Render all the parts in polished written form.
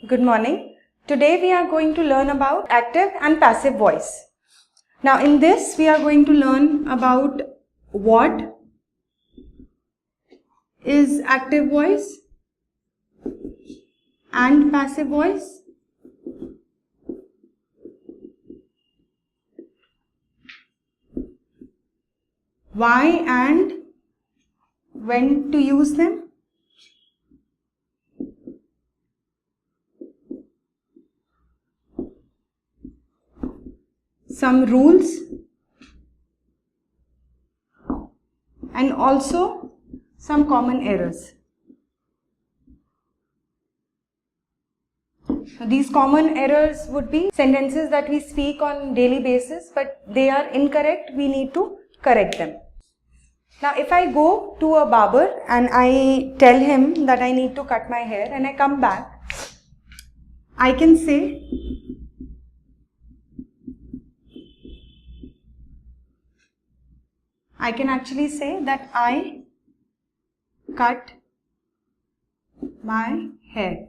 Good morning. Today we are going to learn about active and passive voice. Now in this we are going to learn about what is active voice and passive voice. Why and when to use them. Some rules and also some common errors. So these common errors would be sentences that we speak on daily basis but they are incorrect, we need to correct them. Now if I go to a barber and I tell him that I need to cut my hair and I come back, I can say actually say that I cut my hair.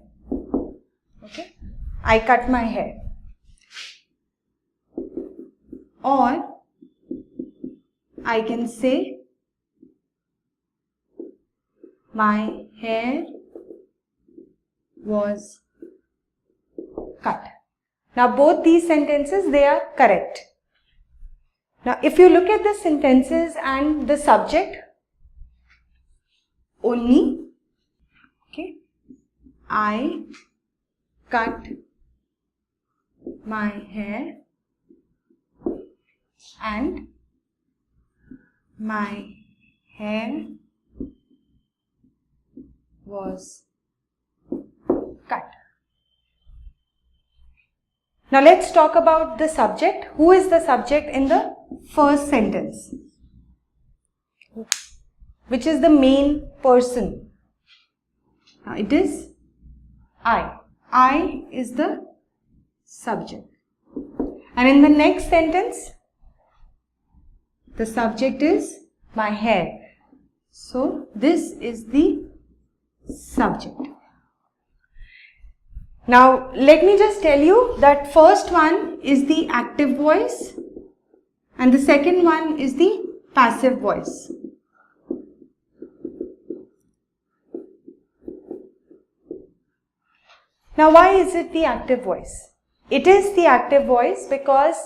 Okay, I cut my hair. Or I can say my hair was cut. Now both these sentences, they are correct. Now if you look at the sentences and the subject only, okay, I cut my hair and my hair was cut. Now let's talk about the subject. Who is the subject in the first sentence? Which is the main person? Now it is I. I is the subject. And in the next sentence, the subject is my hair. So this is the subject. Now let me just tell you that first one is the active voice and the second one is the passive voice. Now why is it the active voice? It is the active voice because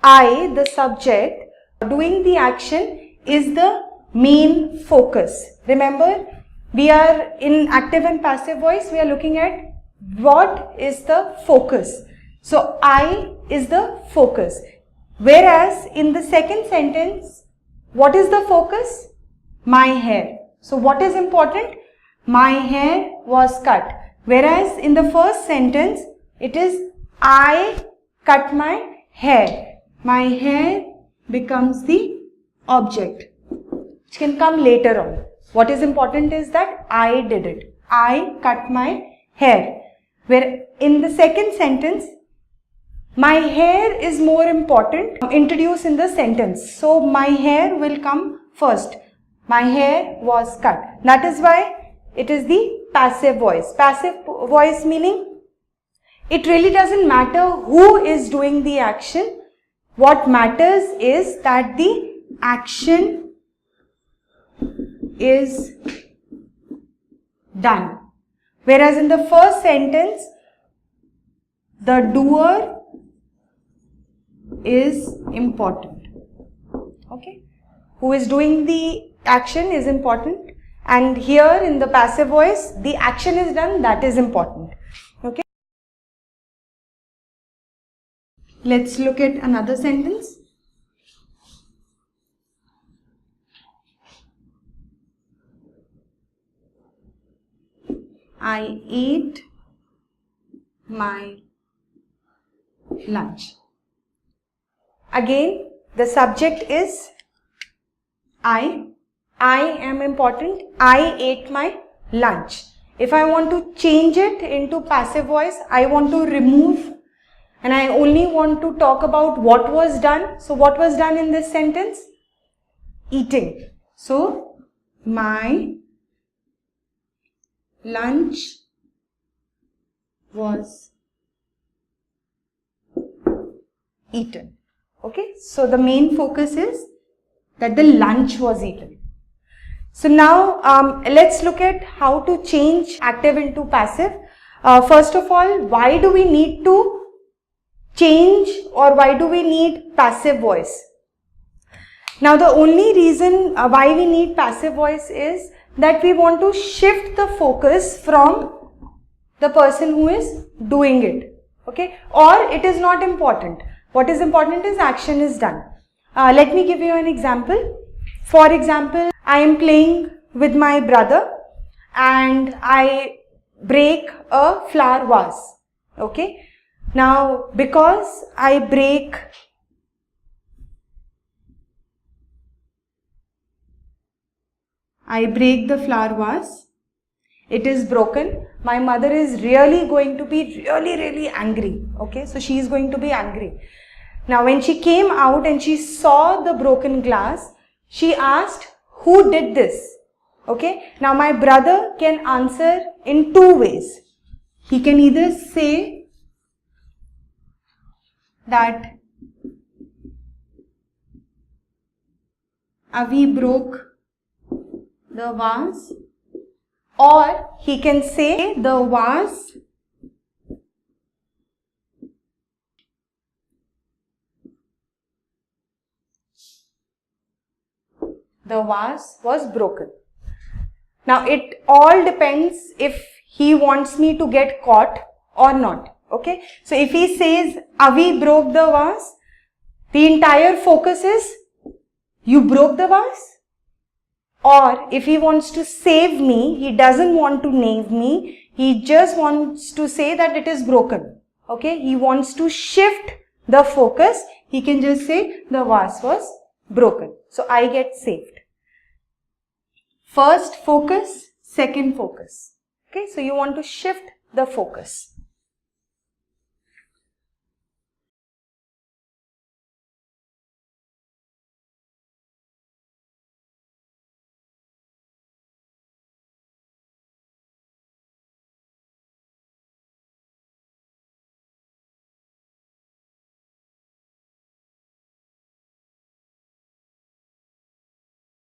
I, the subject, doing the action is the main focus. Remember, we are in active and passive voice, we are looking at what is the focus. So I is the focus. Whereas in the second sentence, what is the focus? My hair. So what is important? My hair was cut. Whereas in the first sentence, it is I cut my hair. My hair becomes the object, which can come later on. What is important is that I did it. I cut my hair. Where in the second sentence, my hair is more important, introduced in the sentence. So my hair will come first. My hair was cut. That is why it is the passive voice. Passive voice meaning it really doesn't matter who is doing the action. What matters is that the action is done. Whereas in the first sentence, the doer is important. Okay? Who is doing the action is important. And here in the passive voice, the action is done, that is important. Okay? Let's look at another sentence. I ate my lunch. Again, the subject is I am important. I ate my lunch. If I want to change it into passive voice, I want to remove and I only want to talk about what was done. So what was done in this sentence? Eating. So my lunch was eaten. Okay, so the main focus is that the lunch was eaten. So now let's look at how to change active into passive. First of all, why do we need to change, or why do we need passive voice? Now the only reason why we need passive voice is that we want to shift the focus from the person who is doing it. Okay, or it is not important. What is important is action is done. Let me give you an example. For example, I am playing with my brother and I break a flower vase. Okay, now because I break the flower vase, it is broken. My mother is really going to be really angry. Okay, so she is going to be angry. Now when she came out and she saw the broken glass, she asked, who did this? Okay, now my brother can answer in two ways. He can either say that Avi broke the vase, or he can say the vase was broken. Now it all depends if he wants me to get caught or not. Okay, so if he says Avi broke the vase, the entire focus is you broke the vase. Or if he wants to save me, he doesn't want to name me, he just wants to say that it is broken. Okay, he wants to shift the focus, he can just say the vase was broken. So I get saved. First focus, second focus. Okay, so you want to shift the focus.